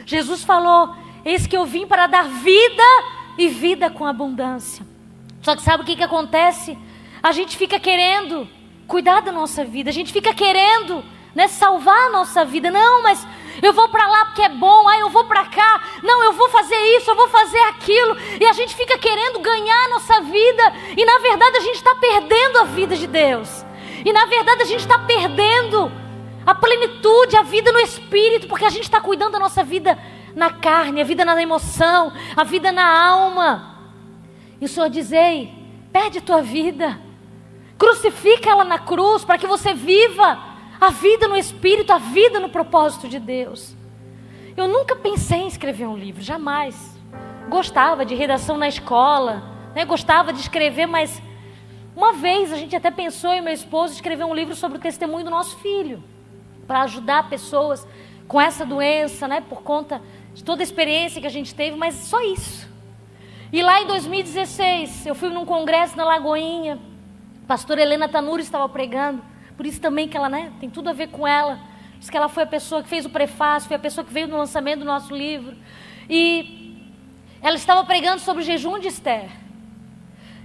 Jesus falou: eis que eu vim para dar vida e vida com abundância. Só que sabe o que acontece? A gente fica querendo cuidar da nossa vida, a gente fica querendo, salvar a nossa vida. Não, mas eu vou para lá porque é bom, eu vou para cá, não, eu vou fazer isso, eu vou fazer aquilo, e a gente fica querendo ganhar a nossa vida, e na verdade a gente está perdendo a vida de Deus, e na verdade a gente está perdendo a plenitude, a vida no Espírito, porque a gente está cuidando da nossa vida na carne, a vida na emoção, a vida na alma. E o Senhor diz: ei, perde a tua vida, crucifica ela na cruz, para que você viva a vida no Espírito, a vida no propósito de Deus. Eu nunca pensei em escrever um livro, jamais. Gostava de redação na escola, gostava de escrever, mas uma vez a gente até pensou, eu e meu esposo, escrever um livro sobre o testemunho do nosso filho, para ajudar pessoas com essa doença, por conta de toda a experiência que a gente teve, mas só isso. E lá em 2016, eu fui num congresso na Lagoinha, a pastora Helena Tanuri estava pregando, por isso também que ela, tem tudo a ver com ela. Diz que ela foi a pessoa que fez o prefácio, foi a pessoa que veio no lançamento do nosso livro. E ela estava pregando sobre o jejum de Esther.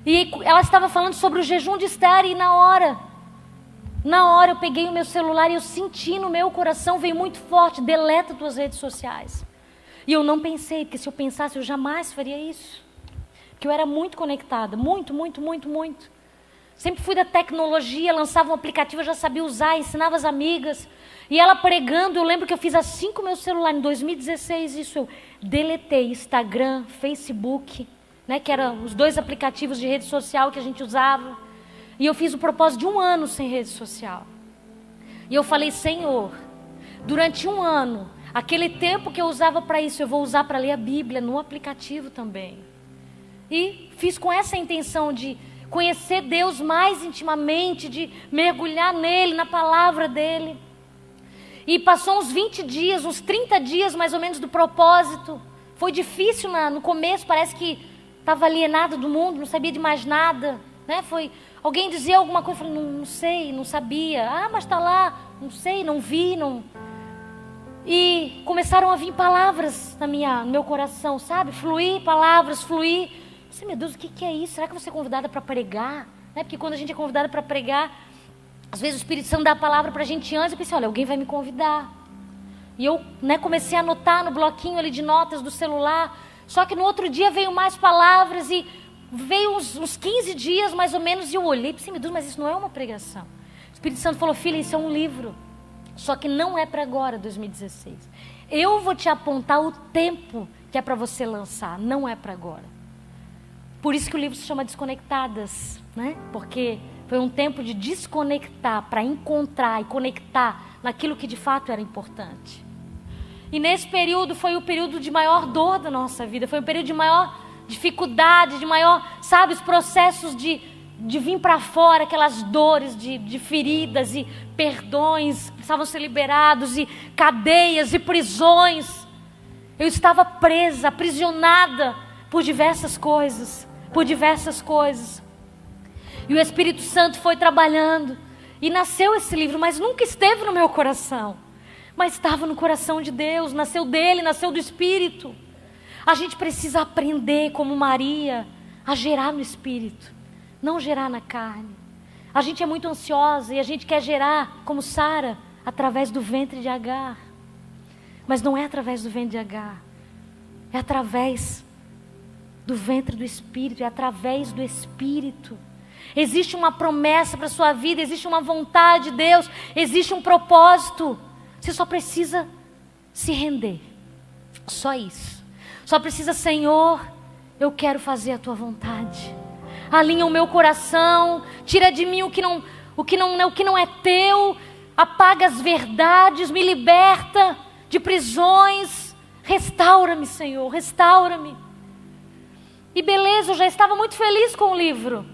E ela estava falando sobre o jejum de Esther, e na hora eu peguei o meu celular e eu senti no meu coração, veio muito forte: deleta tuas redes sociais. E eu não pensei, porque se eu pensasse eu jamais faria isso. Porque eu era muito conectada, muito. Sempre fui da tecnologia, lançava um aplicativo, eu já sabia usar, ensinava as amigas. E ela pregando, eu lembro que eu fiz assim com o meu celular, em 2016, isso eu deletei Instagram, Facebook, que eram os 2 aplicativos de rede social que a gente usava. E eu fiz o propósito de 1 ano sem rede social. E eu falei: Senhor, durante 1 ano, aquele tempo que eu usava para isso, eu vou usar para ler a Bíblia no aplicativo também. E fiz com essa intenção de conhecer Deus mais intimamente, de mergulhar nele, na palavra dele. E passou uns 20 dias, uns 30 dias mais ou menos do propósito. Foi difícil no começo, parece que estava alienado do mundo, não sabia de mais nada. Alguém dizia alguma coisa, eu falei: não sei, não sabia. Mas está lá, não sei, não vi, não... E começaram a vir palavras no meu coração, sabe? Fluir palavras, fluir. Eu disse: meu Deus, o que é isso? Será que eu vou ser convidada para pregar? Porque quando a gente é convidada para pregar, às vezes o Espírito Santo dá a palavra para a gente antes. Eu pensei: olha, alguém vai me convidar. E eu comecei a anotar no bloquinho ali de notas do celular. Só que no outro dia veio mais palavras e veio uns 15 dias mais ou menos. E eu olhei e pensei: meu Deus, mas isso não é uma pregação. O Espírito Santo falou: filha, isso é um livro. Só que não é para agora, 2016. Eu vou te apontar o tempo que é para você lançar, não é para agora. Por isso que o livro se chama Desconectadas, Porque foi um tempo de desconectar para encontrar e conectar naquilo que de fato era importante. E nesse período foi o período de maior dor da nossa vida, foi o período de maior dificuldade, de maior, os processos de vir para fora, aquelas dores de feridas e perdões que precisavam ser liberados, e cadeias e prisões. Eu estava presa, aprisionada por diversas coisas. E o Espírito Santo foi trabalhando e nasceu esse livro, mas nunca esteve no meu coração. Mas estava no coração de Deus, nasceu dele, nasceu do Espírito. A gente precisa aprender, como Maria, a gerar no Espírito, não gerar na carne. A gente é muito ansiosa e a gente quer gerar, como Sara, através do ventre de Agar. Mas não é através do ventre de Agar, é através do ventre do Espírito, é através do Espírito. Existe uma promessa para a sua vida, existe uma vontade de Deus, existe um propósito. Você só precisa se render, só isso. Só precisa: Senhor, eu quero fazer a tua vontade. Alinha o meu coração, tira de mim o que não é teu, apaga as verdades, me liberta de prisões, restaura-me, Senhor, restaura-me. E beleza, eu já estava muito feliz com o livro.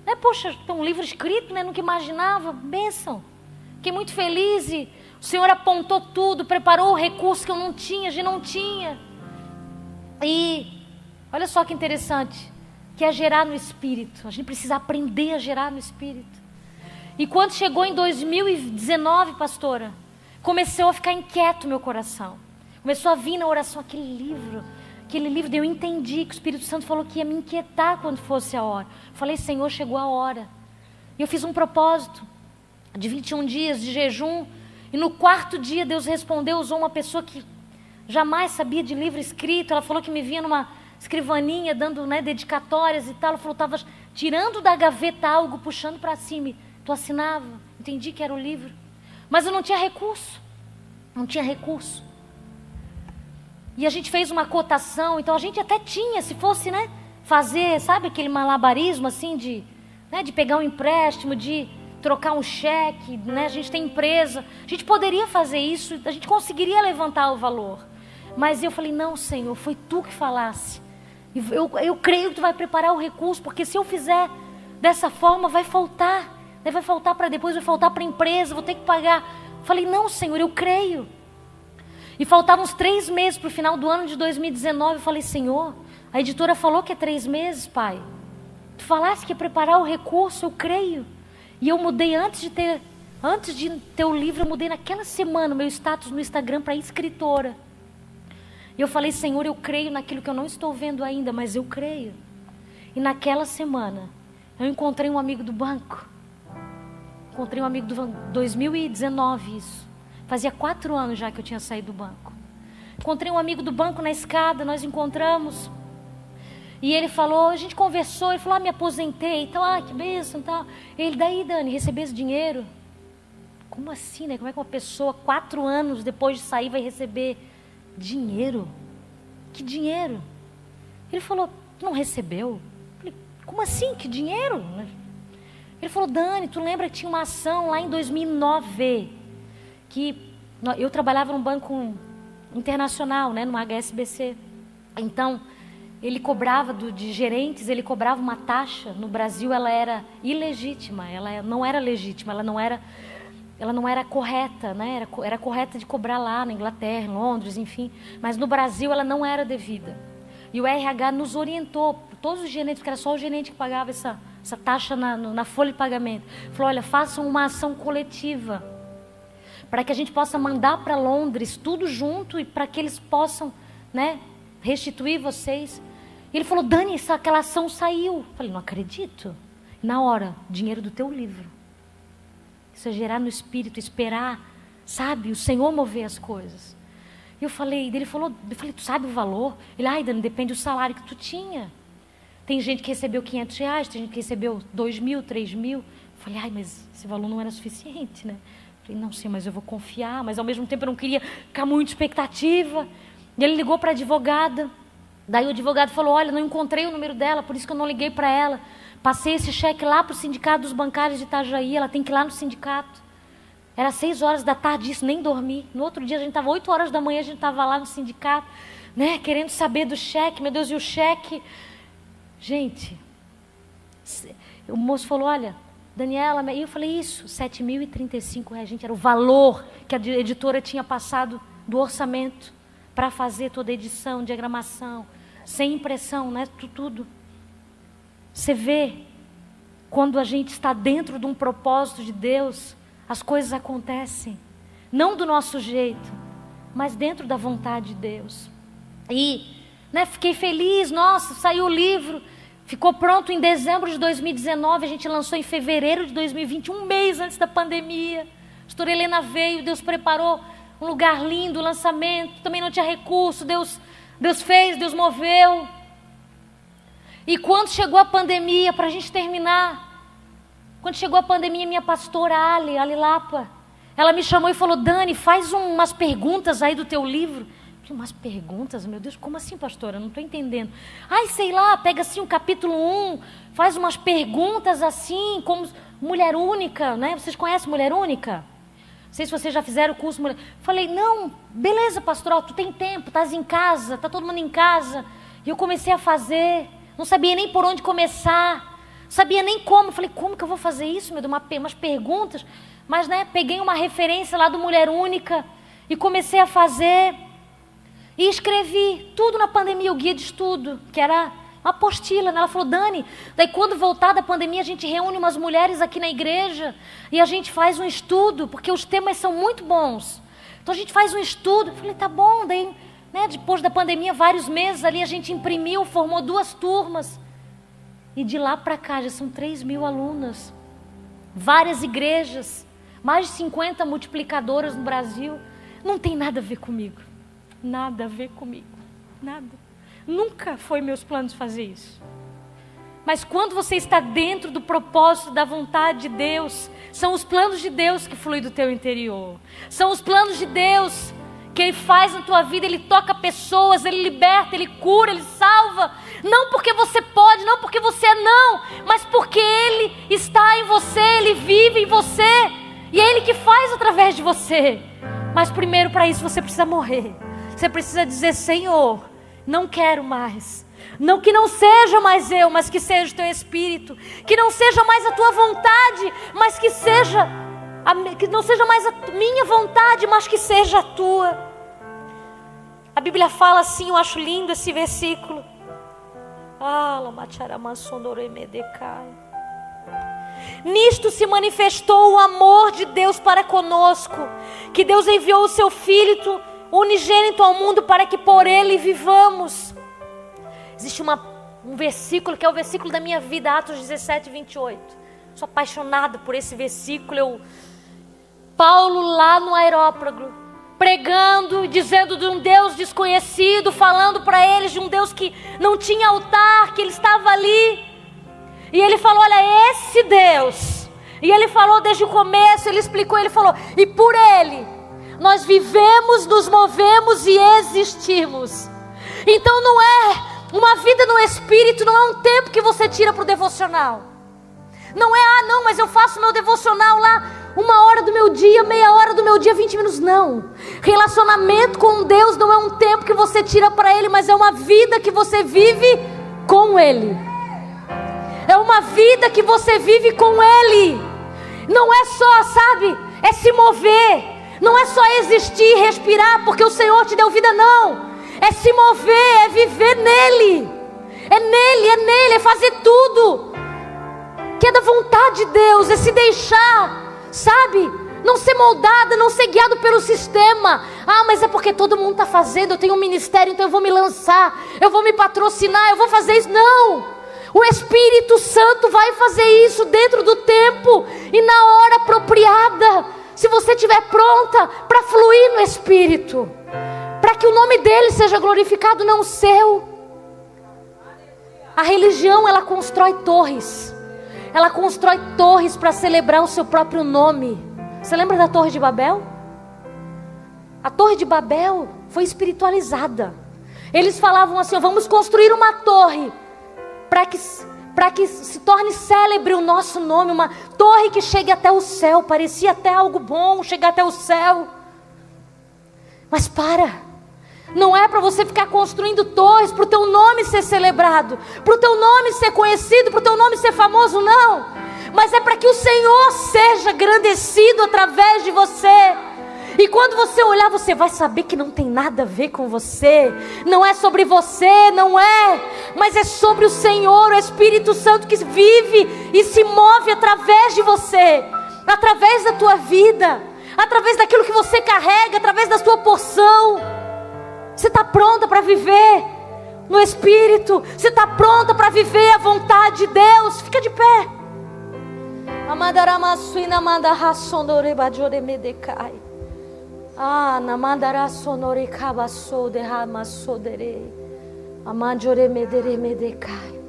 Né? Poxa, tem um livro escrito, né? Nunca imaginava, bênção. Fiquei muito feliz e o Senhor apontou tudo, preparou o recurso que eu não tinha, a gente não tinha. E olha só que interessante, que é gerar no Espírito. A gente precisa aprender a gerar no Espírito. E quando chegou em 2019, pastora, começou a ficar inquieto meu coração. Começou a vir na oração aquele livro, daí eu entendi que o Espírito Santo falou que ia me inquietar quando fosse a hora. Falei, Senhor, chegou a hora. E eu fiz um propósito de 21 dias de jejum, e no 4º dia Deus respondeu, usou uma pessoa que jamais sabia de livro escrito. Ela falou que me via numa escrivaninha, dando, né, dedicatórias e tal. Ela falou, estava tirando da gaveta algo, puxando para cima. Tu assinava, entendi que era o livro. Mas eu não tinha recurso. Não tinha recurso. E a gente fez uma cotação, então a gente até tinha, se fosse, né, fazer, sabe, aquele malabarismo assim de pegar um empréstimo, de trocar um cheque, né, a gente tem empresa, a gente poderia fazer isso, a gente conseguiria levantar o valor. Mas eu falei, não, Senhor, foi tu que falasse. Eu creio que tu vai preparar o recurso, porque se eu fizer dessa forma, vai faltar. Vai faltar para depois, vai faltar para a empresa, vou ter que pagar. Falei, não, Senhor, eu creio. E faltavam uns 3 meses para o final do ano de 2019. Eu falei, Senhor, a editora falou que é 3 meses, Pai. Tu falaste que ia preparar o recurso, eu creio. E eu mudei antes de ter o livro, eu mudei naquela semana o meu status no Instagram para escritora. E eu falei, Senhor, eu creio naquilo que eu não estou vendo ainda, mas eu creio. E naquela semana, eu encontrei um amigo do banco. Encontrei um amigo do banco, 2019 isso. Fazia 4 anos já que eu tinha saído do banco. Encontrei um amigo do banco na escada, nós encontramos. E ele falou, a gente conversou, ele falou, me aposentei e tal, que bênção e tal. Ele, daí, Dani, recebeu esse dinheiro? Como assim, né? Como é que uma pessoa, 4 anos depois de sair, vai receber dinheiro? Que dinheiro? Ele falou, não recebeu? Eu falei, como assim, que dinheiro? Ele falou, Dani, tu lembra que tinha uma ação lá em 2009, que eu trabalhava num banco internacional, né, no HSBC. Então, ele cobrava de gerentes, ele cobrava uma taxa. No Brasil, ela era ilegítima, ela não era legítima, ela não era correta, né? Era correta de cobrar lá na Inglaterra, em Londres, enfim. Mas no Brasil, ela não era devida. E o RH nos orientou, todos os gerentes, porque era só o gerente que pagava essa taxa na folha de pagamento. Falou, olha, façam uma ação coletiva, para que a gente possa mandar para Londres tudo junto e para que eles possam, né, restituir vocês. E ele falou, Dani, aquela ação saiu. Eu falei, não acredito. Na hora, dinheiro do teu livro. Isso é gerar no Espírito, esperar, sabe, o Senhor mover as coisas. E eu falei, tu sabe o valor? Ele, Dani, depende do salário que tu tinha. Tem gente que recebeu R$500, tem gente que recebeu 2.000, 3.000. Eu falei, mas esse valor não era suficiente, né? Falei, não sei, mas eu vou confiar. Mas ao mesmo tempo eu não queria ficar muito expectativa. E ele ligou para a advogada. Daí o advogado falou, olha, não encontrei o número dela, por isso que eu não liguei para ela. Passei esse cheque lá para o sindicato dos bancários de Itajaí, ela tem que ir lá no sindicato. Era 6 horas da tarde, isso, nem dormi. No outro dia, a gente estava 8 horas da manhã, a gente estava lá no sindicato, né, querendo saber do cheque. Meu Deus, e o cheque? Gente, o moço falou, olha, Daniela, e eu falei, isso, R$7.035, gente, era o valor que a editora tinha passado do orçamento para fazer toda a edição, diagramação, sem impressão, né, tudo. Você vê, quando a gente está dentro de um propósito de Deus, as coisas acontecem, não do nosso jeito, mas dentro da vontade de Deus. E, né, fiquei feliz, nossa, saiu o livro, ficou pronto em dezembro de 2019, a gente lançou em fevereiro de 2020, um mês antes da pandemia. A pastora Helena veio, Deus preparou um lugar lindo, o lançamento, também não tinha recurso, Deus fez, Deus moveu. E quando chegou a pandemia, para a gente terminar, quando chegou a pandemia, minha pastora Ali Lapa, ela me chamou e falou, Dani, faz umas perguntas aí do teu livro. Umas perguntas, meu Deus, como assim, pastora? Eu não estou entendendo. Ai, sei lá, pega assim o capítulo 1, faz umas perguntas assim, como mulher única, né? Vocês conhecem mulher única? Não sei se vocês já fizeram o curso mulher. Falei, não, beleza, pastoral, tu tem tempo, estás em casa, está todo mundo em casa. E eu comecei a fazer, não sabia nem por onde começar, sabia nem como. Falei, como que eu vou fazer isso, meu Deus? Umas perguntas. Mas, né, peguei uma referência lá do Mulher Única e comecei a fazer. E escrevi tudo na pandemia, o guia de estudo, que era uma apostila, né? Ela falou, Dani, daí quando voltar da pandemia a gente reúne umas mulheres aqui na igreja e a gente faz um estudo, porque os temas são muito bons. Então a gente faz um estudo. Eu falei, tá bom. Daí, né, depois da pandemia, vários meses ali, a gente imprimiu, formou 2 turmas. E de lá para cá já são 3.000 alunas. Várias igrejas, mais de 50 multiplicadoras no Brasil. Não tem nada a ver comigo. Nada a ver comigo, nada. Nunca foi meus planos fazer isso. Mas quando você está dentro do propósito, da vontade de Deus, são os planos de Deus que fluem do teu interior. São os planos de Deus que Ele faz na tua vida. Ele toca pessoas, Ele liberta, Ele cura, Ele salva. Não porque você pode, não porque você é não, mas porque Ele está em você, Ele vive em você. E é Ele que faz através de você. Mas primeiro, para isso, você precisa morrer. Você precisa dizer, Senhor, não quero mais. Não, que não seja mais eu, mas que seja o teu Espírito. Que não seja mais a tua vontade, mas que não seja mais a minha vontade, mas que seja a tua. A Bíblia fala assim, eu acho lindo esse versículo. Nisto se manifestou o amor de Deus para conosco, que Deus enviou o seu Filho unigênito ao mundo para que por Ele vivamos. Existe um versículo que é o versículo da minha vida, Atos 17, 28. Sou apaixonada por esse versículo. Paulo lá no Areópago, pregando, dizendo de um Deus desconhecido, falando para eles de um Deus que não tinha altar, que Ele estava ali. E ele falou, olha, esse Deus. E ele falou desde o começo, ele explicou, ele falou, e por Ele nós vivemos, nos movemos e existimos. Então não é uma vida no Espírito, não é um tempo que você tira para o devocional. Não é, não, mas eu faço meu devocional lá 1 hora do meu dia, meia hora do meu dia, 20 minutos. Não. Relacionamento com Deus não é um tempo que você tira para Ele, mas é uma vida que você vive com Ele. É uma vida que você vive com Ele. Não é só, sabe, é se mover. Não é só existir, respirar, porque o Senhor te deu vida, não. É se mover, é viver nele. É nele, é fazer tudo que é da vontade de Deus, é se deixar, sabe? Não ser moldada, não ser guiado pelo sistema. Ah, mas é porque todo mundo está fazendo, eu tenho um ministério, então eu vou me lançar, eu vou me patrocinar, eu vou fazer isso. Não! O Espírito Santo vai fazer isso dentro do tempo e na hora apropriada. Se você estiver pronta para fluir no Espírito, para que o nome dele seja glorificado, não o seu. A religião, ela constrói torres. Ela constrói torres para celebrar o seu próprio nome. Você lembra da Torre de Babel? A Torre de Babel foi espiritualizada. Eles falavam assim, vamos construir uma torre para que se torne célebre o nosso nome, uma torre que chegue até o céu. Parecia até algo bom, chegar até o céu. Mas não é para você ficar construindo torres para o teu nome ser celebrado, para o teu nome ser conhecido, para o teu nome ser famoso, não. Mas é para que o Senhor seja engrandecido através de você. E quando você olhar, você vai saber que não tem nada a ver com você. Não é sobre você, não é. Mas é sobre o Senhor, o Espírito Santo que vive e se move através de você. Através da tua vida. Através daquilo que você carrega, através da sua porção. Você está pronta para viver no Espírito? Você está pronta para viver a vontade de Deus? Fica de pé. Amandaramassina mandarrassondorebadjoremedecai. Namandara sonore cabasso de ramassodere. Amandjoremederemedecai.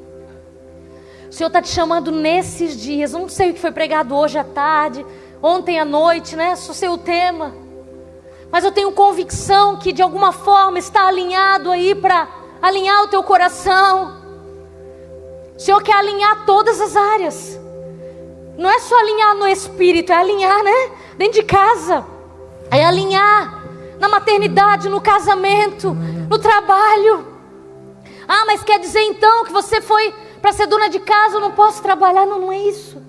O Senhor está te chamando nesses dias. Não sei o que foi pregado hoje à tarde, ontem à noite, né? Só sei o tema. Mas eu tenho convicção que de alguma forma está alinhado aí para alinhar o teu coração. O Senhor quer alinhar todas as áreas. Não é só alinhar no espírito, é alinhar, né? Dentro de casa. É alinhar na maternidade, no casamento, no trabalho. Ah, mas quer dizer então que você foi para ser dona de casa, eu não posso trabalhar? Não, não é isso.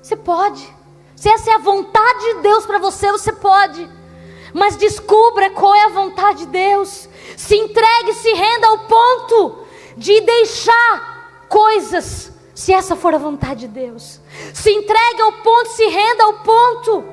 Você pode. Se essa é a vontade de Deus para você, você pode. Mas descubra qual é a vontade de Deus. Se entregue, se renda ao ponto de deixar coisas, se essa for a vontade de Deus. Se entregue ao ponto, se renda ao ponto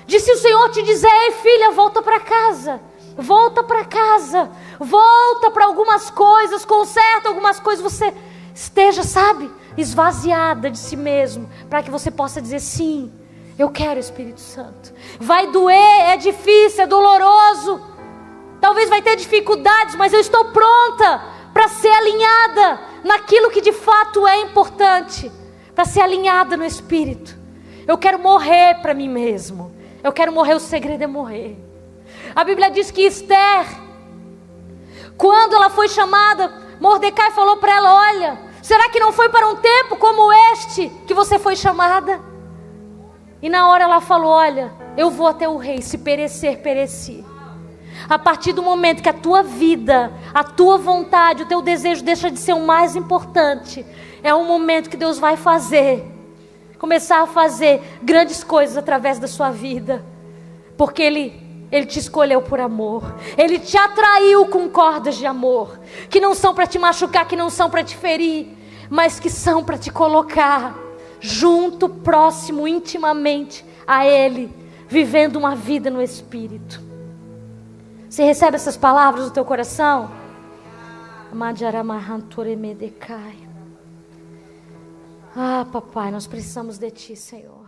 de, se o Senhor te dizer: ei filha, volta para casa. Volta para casa. Volta para algumas coisas, conserta algumas coisas. Você esteja, sabe, esvaziada de si mesmo, para que você possa dizer: sim, eu quero o Espírito Santo. Vai doer, é difícil, é doloroso. Talvez vai ter dificuldades, mas eu estou pronta para ser alinhada naquilo que de fato é importante. Para ser alinhada no Espírito. Eu quero morrer para mim mesmo. Eu quero morrer, o segredo é morrer. A Bíblia diz que Esther, quando ela foi chamada, Mordecai falou para ela: olha, será que não foi para um tempo como este que você foi chamada? E na hora ela falou: olha, eu vou até o rei, se perecer, pereci. A partir do momento que a tua vida, a tua vontade, o teu desejo deixa de ser o mais importante, é um momento que Deus vai começar a fazer grandes coisas através da sua vida. Porque Ele te escolheu por amor. Ele te atraiu com cordas de amor, que não são para te machucar, que não são para te ferir, mas que são para te colocar junto, próximo, intimamente a Ele, vivendo uma vida no Espírito. Você recebe essas palavras no teu coração? Ah, papai, nós precisamos de Ti, Senhor.